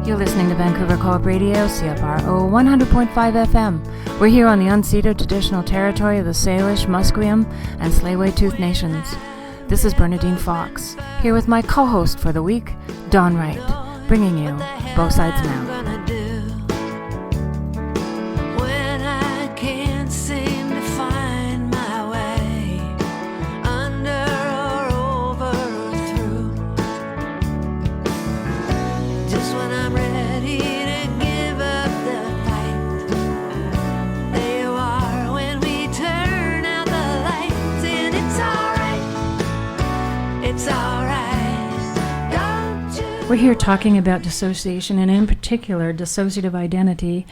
You're listening to Vancouver Co-op Radio, CFRO 100.5 FM. We're here on the unceded traditional territory of the Salish, Musqueam, and Tsleil-Waututh Nations. This is Bernadine Fox, here with my co-host for the week, Dawn Wright, bringing you Both Sides Now. We're here talking about dissociation, and in particular, dissociative identity,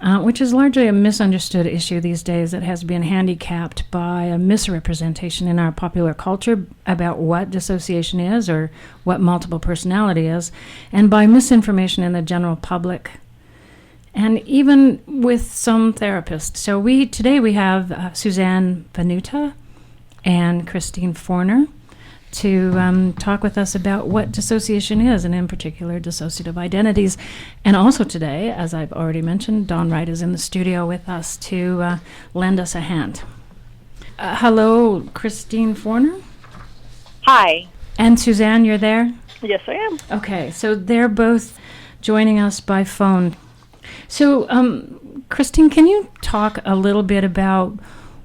which is largely a misunderstood issue these days that has been handicapped by a misrepresentation in our popular culture about what dissociation is or what multiple personality is, and by misinformation in the general public, and even with some therapists. So today we have Suzanne Vennuta and Christine Forner to talk with us about what dissociation is, and in particular, dissociative identities. And also today, as I've already mentioned, Dawn Wright is in the studio with us to lend us a hand. Hello, Christine Forner. Hi. And Suzanne, you're there? Yes, I am. Okay, so they're both joining us by phone. So, Christine, can you talk a little bit about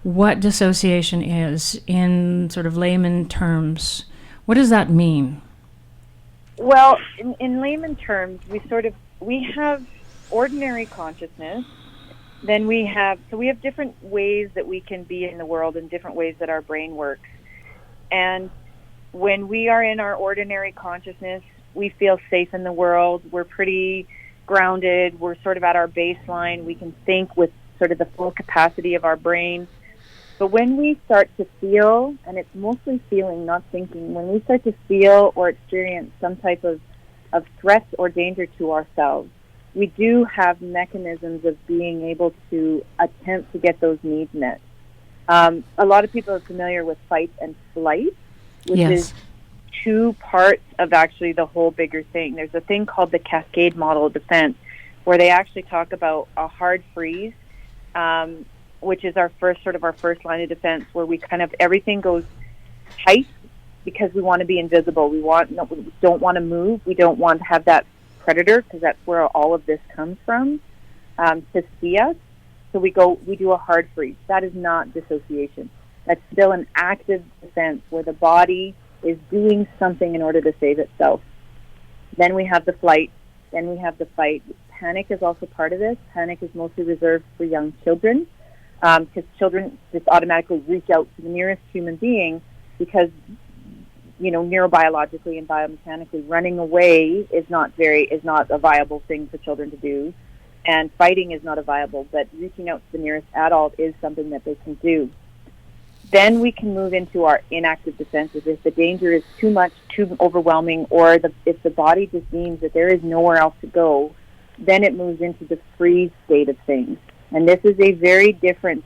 what dissociation is in sort of layman terms? What does that mean? Well, in layman terms, we have ordinary consciousness. Then we have different ways that we can be in the world and different ways that our brain works. And when we are in our ordinary consciousness, we feel safe in the world. We're pretty grounded. We're sort of at our baseline. We can think with sort of the full capacity of our brain. But when we start to feel, and it's mostly feeling, not thinking, when we start to feel or experience some type of threat or danger to ourselves, we do have mechanisms of being able to attempt to get those needs met. A lot of people are familiar with fight and flight, which is two parts of actually the whole bigger thing. There's a thing called the cascade model of defense, where they actually talk about a hard freeze, which is our first line of defense, where we kind of, everything goes tight because we want to be invisible. We don't want to move. We don't want to have that predator, because that's where all of this comes from, to see us. So we do a hard freeze. That is not dissociation. That's still an active defense where the body is doing something in order to save itself. Then we have the flight. Then we have the fight. Panic is also part of this. Panic is mostly reserved for young children, because children just automatically reach out to the nearest human being, because, neurobiologically and biomechanically, running away is not a viable thing for children to do, and fighting is not a viable, but reaching out to the nearest adult is something that they can do. Then we can move into our inactive defenses. If the danger is too much, too overwhelming, or if the body just deems that there is nowhere else to go, then it moves into the freeze state of things. And this is a very different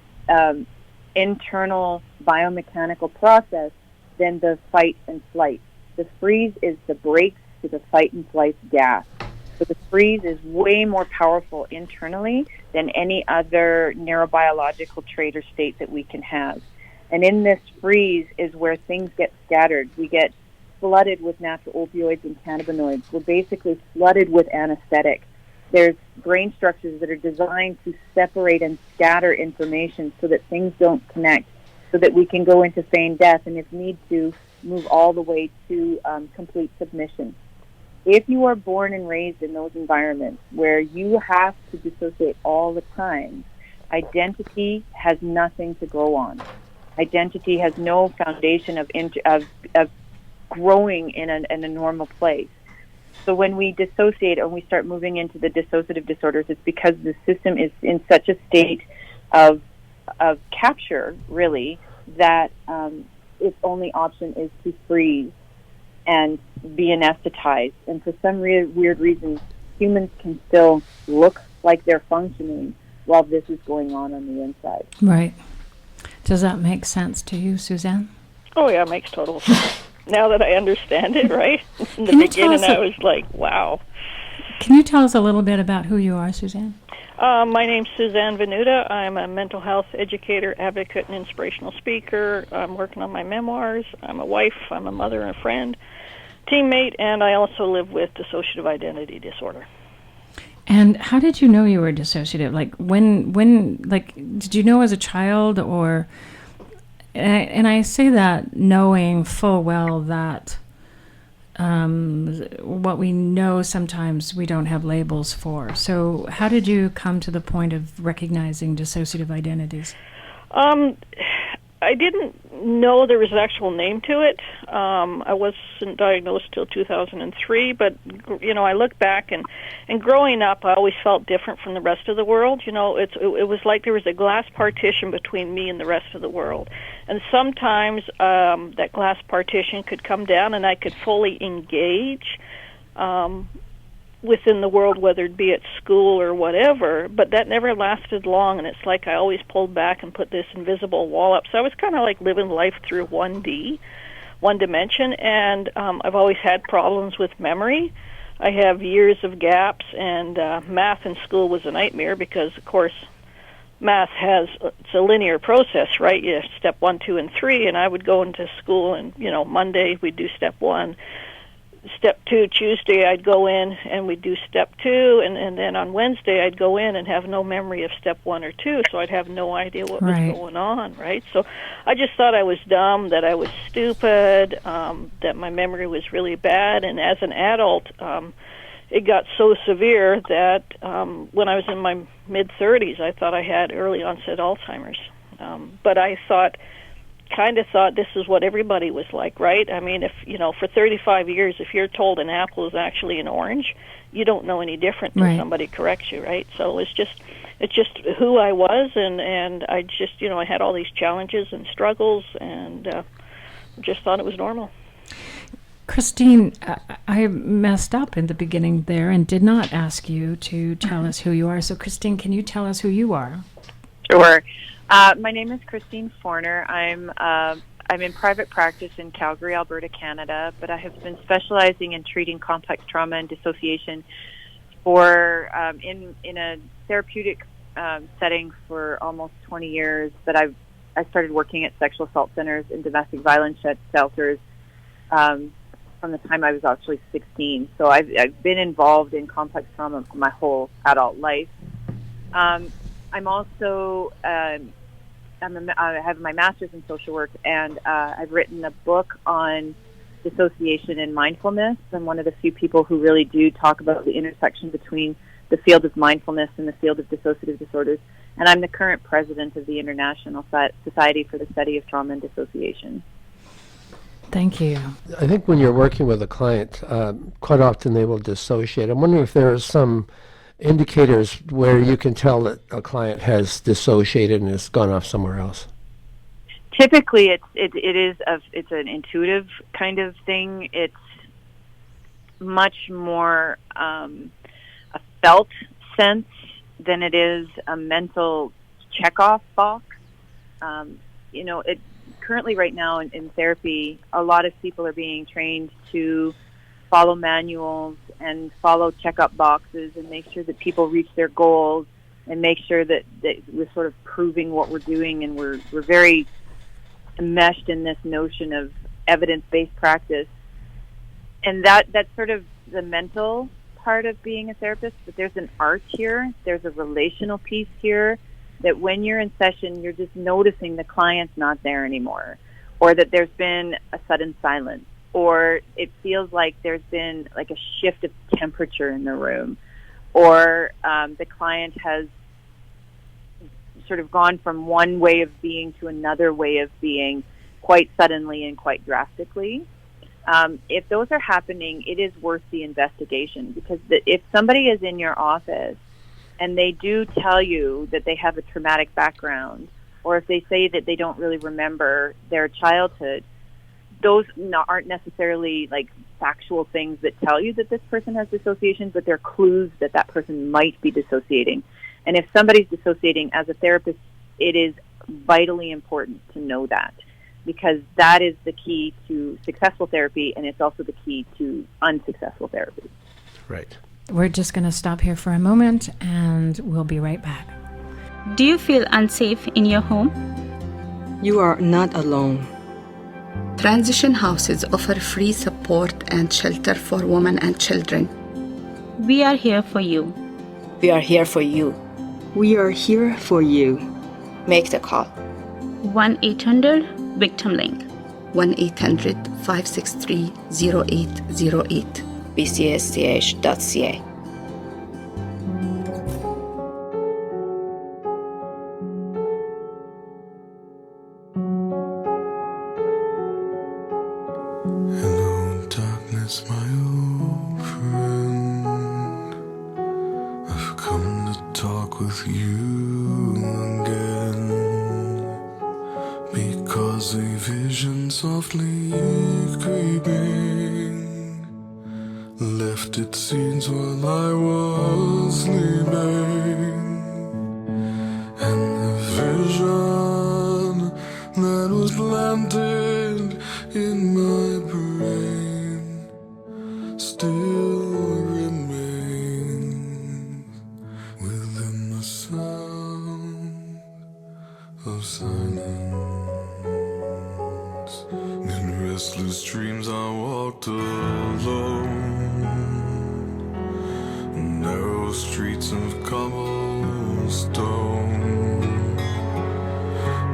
internal biomechanical process than the fight and flight. The freeze is the brakes to the fight and flight gas. So the freeze is way more powerful internally than any other neurobiological trait or state that we can have. And in this freeze is where things get scattered. We get flooded with natural opioids and cannabinoids. We're basically flooded with anesthetic. There's brain structures that are designed to separate and scatter information so that things don't connect, so that we can go into feigned death, and if need to, move all the way to complete submission. If you are born and raised in those environments where you have to dissociate all the time, identity has nothing to grow on. Identity has no foundation of growing in a normal place. So when we dissociate and we start moving into the dissociative disorders, it's because the system is in such a state of capture, really, that its only option is to freeze and be anesthetized. And for some weird reason, humans can still look like they're functioning while this is going on the inside. Right. Does that make sense to you, Suzanne? Oh, yeah, it makes total sense. Now that I understand it, right? In the beginning, I was like, wow. Can you tell us a little bit about who you are, Suzanne? My name's Suzanne Vennuta. I'm a mental health educator, advocate, and inspirational speaker. I'm working on my memoirs. I'm a wife. I'm a mother and a friend, teammate, and I also live with dissociative identity disorder. And how did you know you were dissociative? Like like, did you know as a child, or? And I say that knowing full well that what we know sometimes we don't have labels for. So how did you come to the point of recognizing dissociative identities? I didn't know there was an actual name to it. I wasn't diagnosed till 2003, but I look back and growing up, I always felt different from the rest of the world. It was like there was a glass partition between me and the rest of the world, and sometimes that glass partition could come down, and I could fully engage within the world, whether it be at school or whatever, but that never lasted long, and it's like I always pulled back and put this invisible wall up. So I was kind of like living life through one dimension, and I've always had problems with memory. I have years of gaps, and math in school was a nightmare because, of course, math it's a linear process, right? You have step 1, 2, and 3, and I would go into school, and, Monday we'd do step 1. Step 2, Tuesday I'd go in and we'd do step 2, and then on Wednesday I'd go in and have no memory of step 1 or 2, so I'd have no idea what was going on, right? So I just thought I was dumb, that I was stupid, that my memory was really bad, and as an adult, it got so severe that when I was in my mid-30s, I thought I had early onset Alzheimer's. But I kind of thought this is what everybody was like, right? I mean, if for 35 years, if you're told an apple is actually an orange, you don't know any different until somebody corrects you, right? So it's just who I was, and I just I had all these challenges and struggles, and just thought it was normal. Christine, I messed up in the beginning there and did not ask you to tell us who you are. So Christine, can you tell us who you are? Sure. My name is Christine Forner. I'm in private practice in Calgary, Alberta, Canada, but I have been specializing in treating complex trauma and dissociation for in a therapeutic setting for almost 20 years. But I started working at sexual assault centers and domestic violence shelters from the time I was actually 16. So I've been involved in complex trauma my whole adult life. I'm also I have my master's in social work, and I've written a book on dissociation and mindfulness. I'm one of the few people who really do talk about the intersection between the field of mindfulness and the field of dissociative disorders. And I'm the current president of the International Society for the Study of Trauma and Dissociation. Thank you. I think when you're working with a client, quite often they will dissociate. I'm wondering if there are some indicators where you can tell that a client has dissociated and has gone off somewhere else. Typically, it's an intuitive kind of thing. It's much more a felt sense than it is a mental checkoff box. Currently right now in therapy, a lot of people are being trained to follow manuals and follow checkup boxes and make sure that people reach their goals and make sure that we're sort of proving what we're doing, and we're very enmeshed in this notion of evidence-based practice. And that's sort of the mental part of being a therapist, but there's an art here, there's a relational piece here, that when you're in session, you're just noticing the client's not there anymore, or that there's been a sudden silence, or it feels like there's been like a shift of temperature in the room, or the client has sort of gone from one way of being to another way of being quite suddenly and quite drastically. If those are happening, it is worth the investigation, because if somebody is in your office and they do tell you that they have a traumatic background, or if they say that they don't really remember their childhood, those aren't necessarily like factual things that tell you that this person has dissociation, but they're clues that that person might be dissociating. And if somebody's dissociating, as a therapist, it is vitally important to know that, because that is the key to successful therapy, and it's also the key to unsuccessful therapy. Right. We're just going to stop here for a moment, and we'll be right back. Do you feel unsafe in your home? You are not alone. Transition houses offer free support and shelter for women and children. We are here for you. We are here for you. We are here for you. Make the call. 1-800-VICTIM-LINK. 1-800-563-0808. bcsch.ca. Hello, darkness, my old friend. I've come to talk with you again, because a vision softly creeping left its seeds while I was sleeping, and the vision that was planted in my brain still remains within the sound of silence. In restless dreams I walked alone, narrow streets of cobblestone,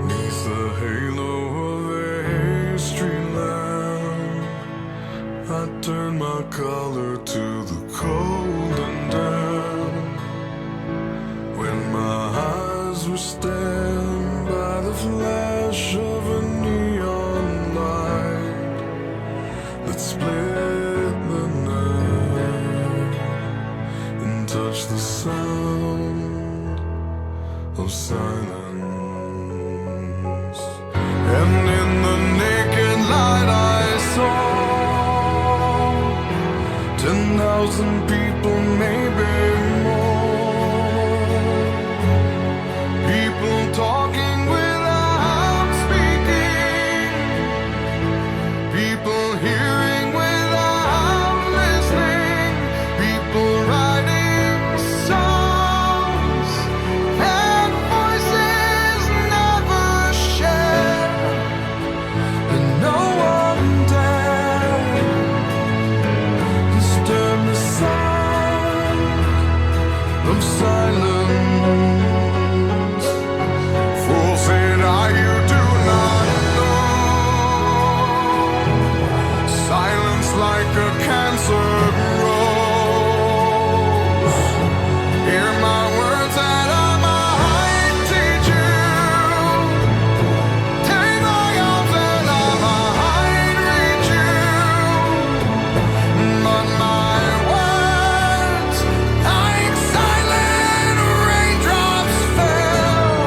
neath the halo of a street lamp. I turned my collar to the cold and damp, when my eyes were stabbed by the flash of a neon light that split the night and touched the sound of silence. And in the naked light I saw 10,000 people, maybe more. People talking without speaking. People hearing without listening. People writing songs and voices never shared. And no one dared disturb the sound of silence. Fool said I, you do not know. Silence like a cancer grows. Hear my words that I might teach you. Take my arms and I might reach you. But my words, like silent raindrops, fell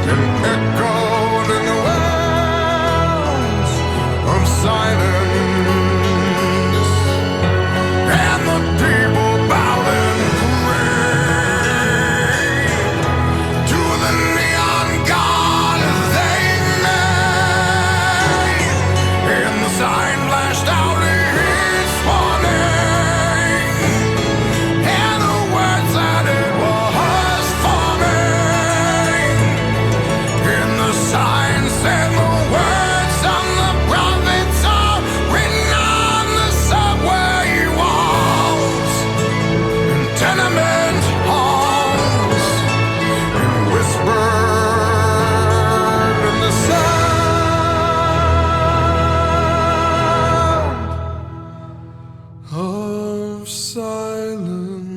and echoed in the wells of silence. And the people bowed and prayed to the neon god they made. And the sign flashed out its warning, and the words that it was forming. And the sign said the words on the prophets are written on the subway walls and tenement halls, and whispered in the sound of silence.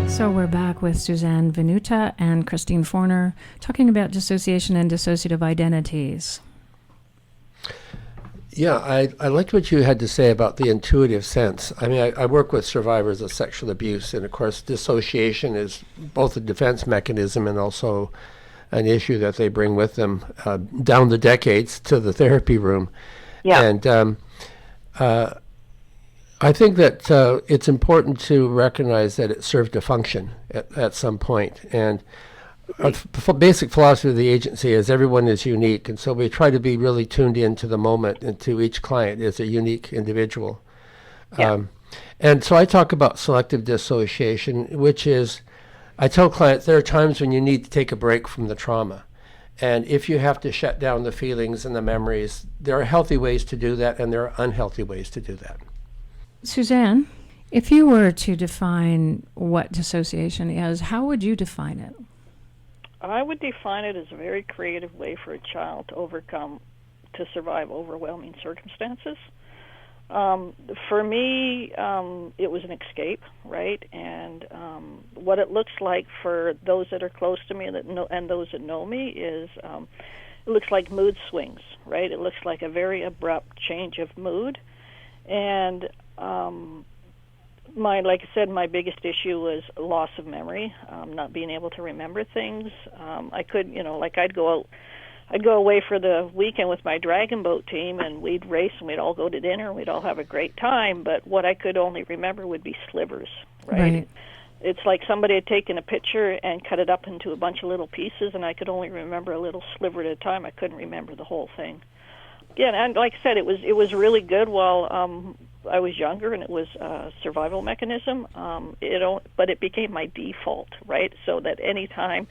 So we're back with Suzanne Vennuta and Christine Forner talking about dissociation and dissociative identities. Yeah, I liked what you had to say about the intuitive sense. I mean, I work with survivors of sexual abuse, and of course, dissociation is both a defense mechanism and also an issue that they bring with them down the decades to the therapy room. Yeah. And I think that it's important to recognize that it served a function at some point. And our basic philosophy of the agency is everyone is unique. And so we try to be really tuned into the moment and to each client as a unique individual. Yeah. And so I talk about selective dissociation, which is, I tell clients there are times when you need to take a break from the trauma. And if you have to shut down the feelings and the memories, there are healthy ways to do that, and there are unhealthy ways to do that. Suzanne, if you were to define what dissociation is, how would you define it? I would define it as a very creative way for a child to survive overwhelming circumstances. For me, it was an escape, right? And what it looks like for those that are close to me and those that know me is it looks like mood swings, right? It looks like a very abrupt change of mood. And like I said, my biggest issue was loss of memory, not being able to remember things. I could, I'd go away for the weekend with my dragon boat team, and we'd race, and we'd all go to dinner, and we'd all have a great time, but what I could only remember would be slivers, right? It's like somebody had taken a picture and cut it up into a bunch of little pieces, and I could only remember a little sliver at a time. I couldn't remember the whole thing. Yeah, and like I said, it was really good while I was younger, and it was a survival mechanism. But it became my default, right? So that any time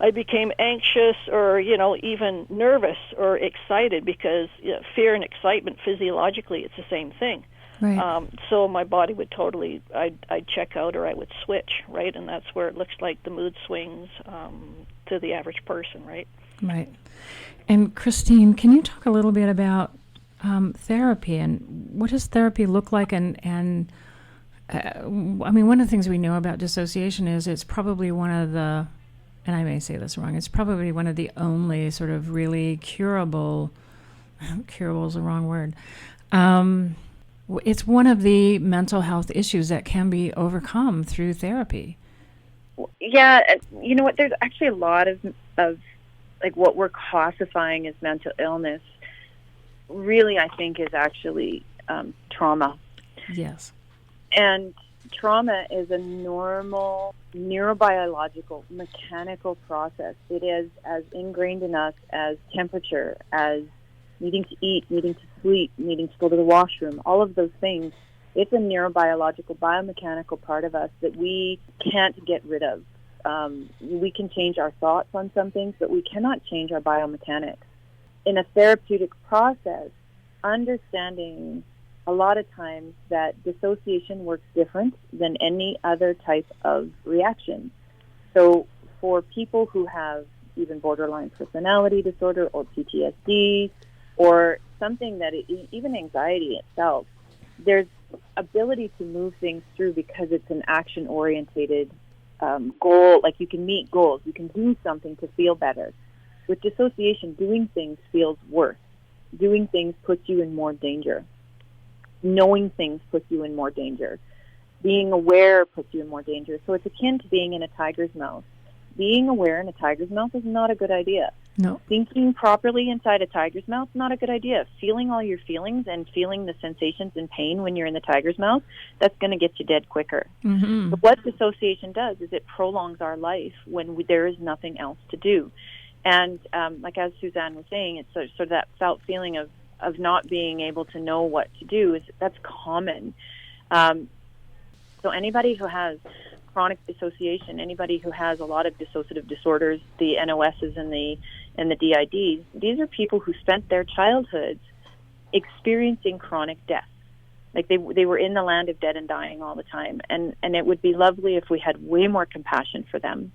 I became anxious or, even nervous or excited, because fear and excitement, physiologically, it's the same thing. Right. So my body would I'd check out or I would switch, right? And that's where it looks like the mood swings to the average person, right? Right. And Christine, can you talk a little bit about therapy and what does therapy look like? And one of the things we know about dissociation is it's probably one of the, and I may say this wrong, it's probably one of the only sort of really curable is the wrong word. It's one of the mental health issues that can be overcome through therapy. Yeah, you know what? There's actually a lot of like what we're classifying as mental illness. Really, I think is actually trauma. Yes. And trauma is a normal neurobiological, mechanical process. It is as ingrained in us as temperature, as needing to eat, needing to sleep, needing to go to the washroom, all of those things. It's a neurobiological, biomechanical part of us that we can't get rid of. We can change our thoughts on some things, but we cannot change our biomechanics. In a therapeutic process, understanding a lot of times that dissociation works different than any other type of reaction. So for people who have even borderline personality disorder or PTSD or something that even anxiety itself, there's ability to move things through because it's an action-orientated goal. Like you can meet goals, you can do something to feel better. With dissociation, doing things feels worse. Doing things puts you in more danger. Knowing things puts you in more danger. Being aware puts you in more danger. So it's akin to being in a tiger's mouth. Being aware in a tiger's mouth is not a good idea. No. Thinking properly inside a tiger's mouth, not a good idea. Feeling all your feelings and feeling the sensations and pain when you're in the tiger's mouth, that's going to get you dead quicker. Mm-hmm. But what dissociation does is it prolongs our life when there is nothing else to do. And like as Suzanne was saying, it's sort of that felt feeling of not being able to know what to do. That's common. So anybody who has chronic dissociation, anybody who has a lot of dissociative disorders, the NOSs and the DIDs, these are people who spent their childhoods experiencing chronic death. Like they were in the land of dead and dying all the time. And it would be lovely if we had way more compassion for them.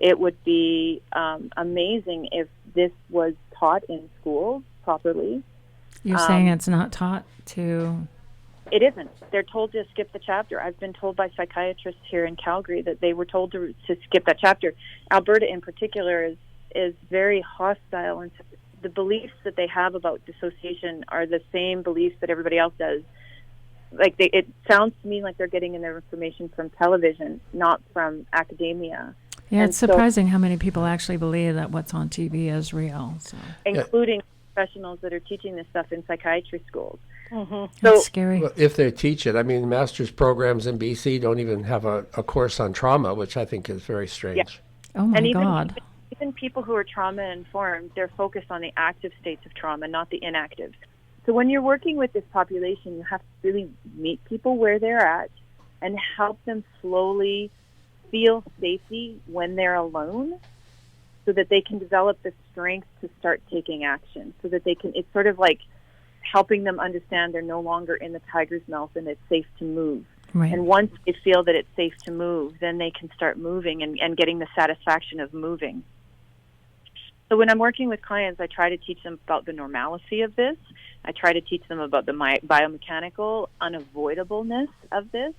It would be amazing if this was taught in schools properly. You're saying it's not taught to... It isn't. They're told to skip the chapter. I've been told by psychiatrists here in Calgary that they were told to skip that chapter. Alberta in particular is very hostile, and the beliefs that they have about dissociation are the same beliefs that everybody else does. Like it sounds to me like they're getting their information from television, not from academia. Yeah, it's surprising how many people actually believe that what's on TV is real. So. Including professionals that are teaching this stuff in psychiatry schools. Mm-hmm. So That's scary. Well, if they teach it, I mean, master's programs in BC don't even have a course on trauma, which I think is very strange. Yeah. Oh my and God. even people who are trauma informed, they're focused on the active states of trauma, not the inactive. So when you're working with this population, you have to really meet people where they're at and help them slowly feel safety when they're alone, so that they can develop the strength to start taking action, so that they can, it's sort of like helping them understand they're no longer in the tiger's mouth and it's safe to move. Right. And once they feel that it's safe to move, then they can start moving and getting the satisfaction of moving. So when I'm working with clients, I try to teach them about the normalcy of this. I try to teach them about the biomechanical unavoidableness of this,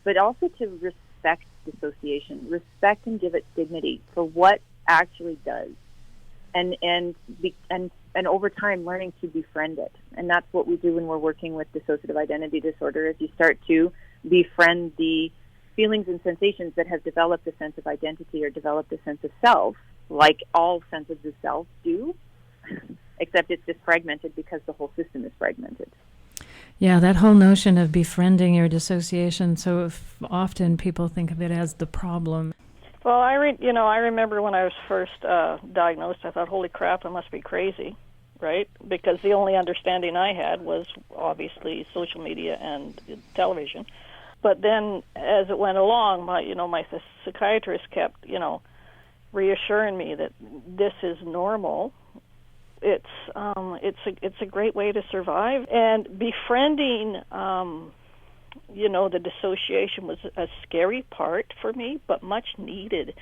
but also to respect dissociation, respect and give it dignity for what actually does, and over time learning to befriend it. And that's what we do when we're working with dissociative identity disorder, is you start to befriend the feelings and sensations that have developed a sense of identity or developed a sense of self, like all senses of self do, except it's just fragmented because the whole system is fragmented. Yeah, that whole notion of befriending your dissociation, so often people think of it as the problem. Well, I remember when I was first diagnosed, I thought, holy crap, I must be crazy, right? Because the only understanding I had was obviously social media and television. But then as it went along, my psychiatrist kept, reassuring me that this is normal. It's a great way to survive. And befriending, the dissociation was a scary part for me, but much needed.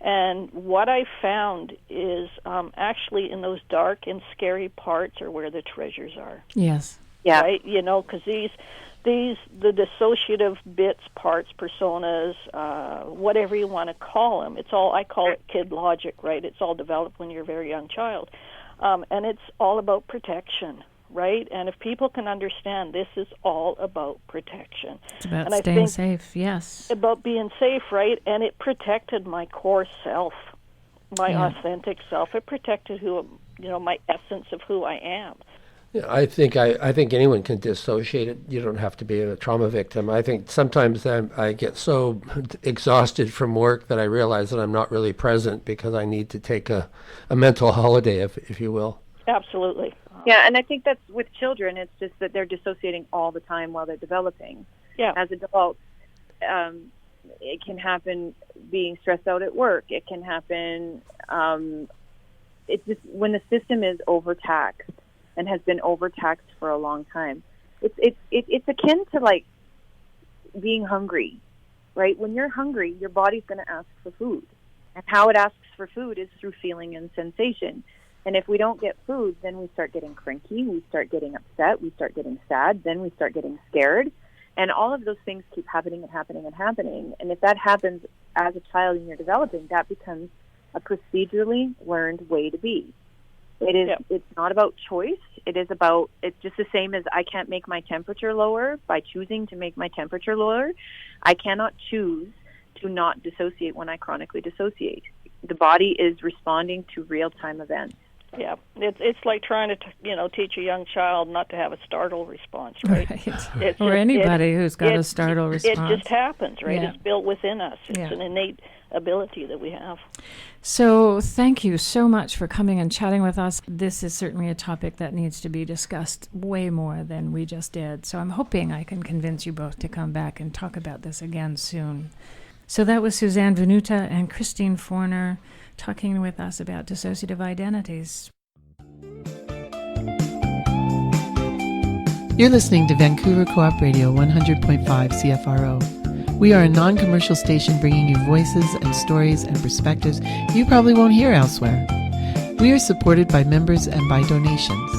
And what I found is actually in those dark and scary parts are where the treasures are. Yes. Yeah. Right? Because the dissociative bits, parts, personas, whatever you want to call them, I call it kid logic, right? It's all developed when you're a very young child. And it's all about protection, right? And if people can understand, this is all about protection. It's about and staying safe, yes. About being safe, right? And it protected my core self, my authentic self. It protected my essence of who I am. Yeah, I think anyone can dissociate it. You don't have to be a trauma victim. I think sometimes I get so exhausted from work that I realize that I'm not really present because I need to take a mental holiday, if you will. Absolutely. Yeah, and I think that's with children. It's just that they're dissociating all the time while they're developing. Yeah. As adults, it can happen being stressed out at work. It can happen. It's just when the system is overtaxed and has been overtaxed for a long time. It's akin to like being hungry, right? When you're hungry, your body's going to ask for food, and how it asks for food is through feeling and sensation. And if we don't get food, then we start getting cranky, we start getting upset, we start getting sad, then we start getting scared. And all of those things keep happening and happening and happening. And if that happens as a child and you're developing, that becomes a procedurally learned way to be. It is. Yep. It's not about choice. It's just the same as I can't make my temperature lower by choosing to make my temperature lower. I cannot choose to not dissociate when I chronically dissociate. The body is responding to real-time events. Yeah, it's like trying to teach a young child not to have a startle response, right? Or anybody who's got a startle response. It just happens, right? Yeah. It's built within us. It's an innate ability that we have. So thank you so much for coming and chatting with us. This is certainly a topic that needs to be discussed way more than we just did. So I'm hoping I can convince you both to come back and talk about this again soon. So that was Suzanne Vennuta and Christine Forner talking with us about dissociative identities. You're listening to Vancouver Co-op Radio 100.5 CFRO. We are a non-commercial station bringing you voices and stories and perspectives you probably won't hear elsewhere. We are supported by members and by donations.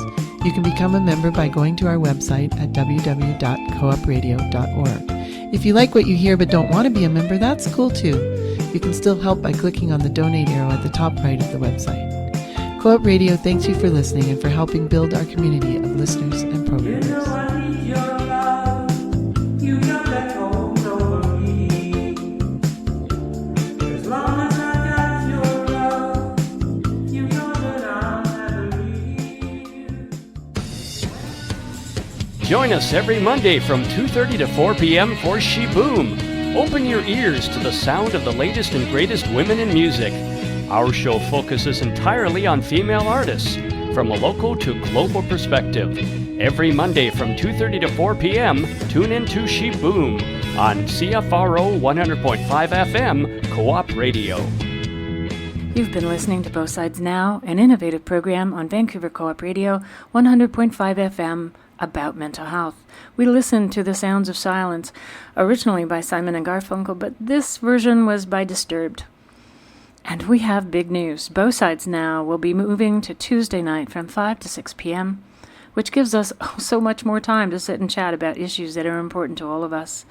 You can become a member by going to our website at www.coopradio.org. If you like what you hear but don't want to be a member, that's cool too. You can still help by clicking on the donate arrow at the top right of the website. Co-op Radio thanks you for listening and for helping build our community of listeners and programmers. Join us every Monday from 2:30 to 4 p.m. for She-Boom. Open your ears to the sound of the latest and greatest women in music. Our show focuses entirely on female artists, from a local to global perspective. Every Monday from 2:30 to 4 p.m., tune in to She-Boom on CFRO 100.5 FM Co-op Radio. You've been listening to Both Sides Now, an innovative program on Vancouver Co-op Radio 100.5 FM about mental health. We listened to The Sounds of Silence, originally by Simon and Garfunkel, but this version was by Disturbed. And we have big news. Both Sides Now will be moving to Tuesday night from 5 to 6 p.m., which gives us so much more time to sit and chat about issues that are important to all of us.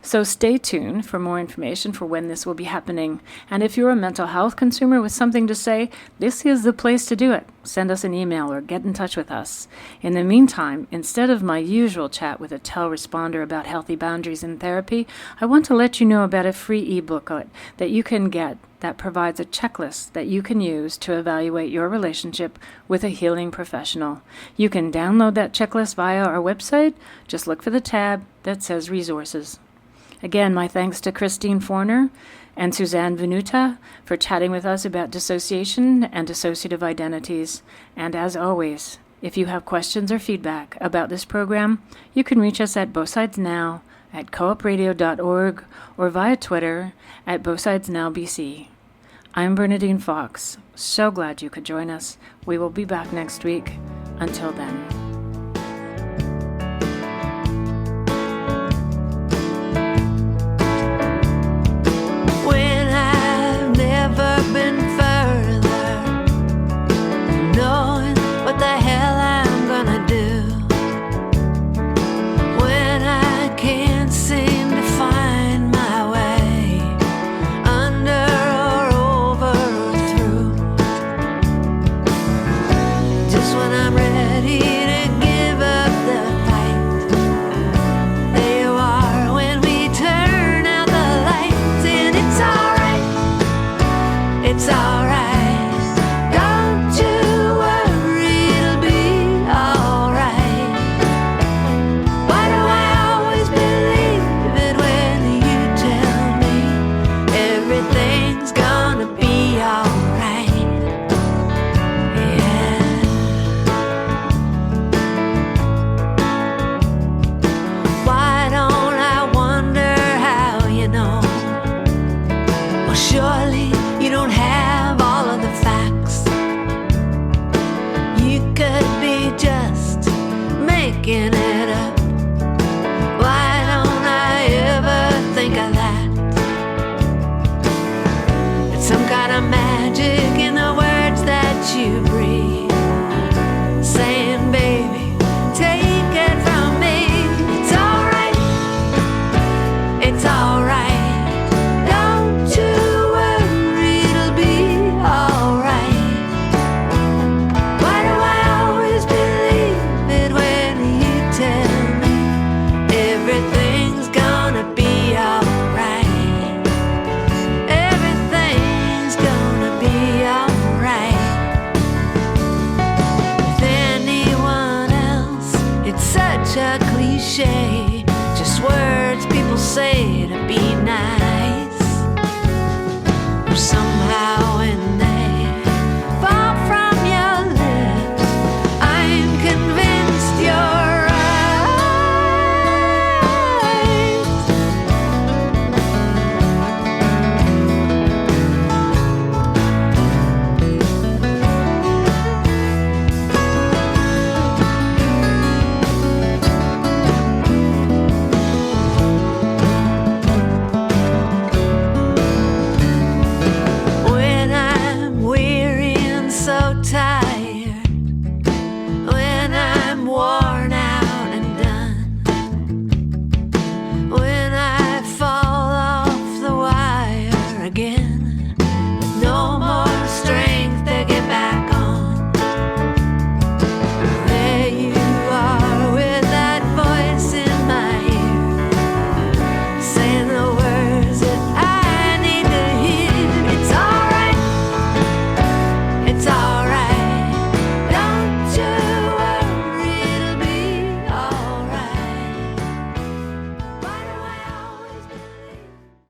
So stay tuned for more information for when this will be happening. And if you're a mental health consumer with something to say, this is the place to do it. Send us an email or get in touch with us. In the meantime, instead of my usual chat with a responder about healthy boundaries in therapy, I want to let you know about a free ebooklet that you can get that provides a checklist that you can use to evaluate your relationship with a healing professional. You can download that checklist via our website. Just look for the tab that says Resources. Again, my thanks to Christine Forner and Suzanne Vennuta for chatting with us about dissociation and dissociative identities. And as always, if you have questions or feedback about this program, you can reach us at BothSidesNow at coopradio.org or via Twitter at BothSidesNowBC. I'm Bernadine Fox. So glad you could join us. We will be back next week. Until then. Been further knowing what the hell I'm gonna do when I can't seem to find my way under or over or through. Just when I'm ready to give up the fight, there you are when we turn out the lights, and it's alright. It's alright, don't you worry, it'll be alright. Why do I always believe it when you tell me everything's gonna be alright? Yeah. Why don't I wonder how you know? Well, surely you don't have all of the facts. You could be just making it up. Why don't I ever think of that? It's some kind of magic in the words that you breathe, saying, baby, take it from me. It's alright, it's alright. Just words people say to be nice. Or somehow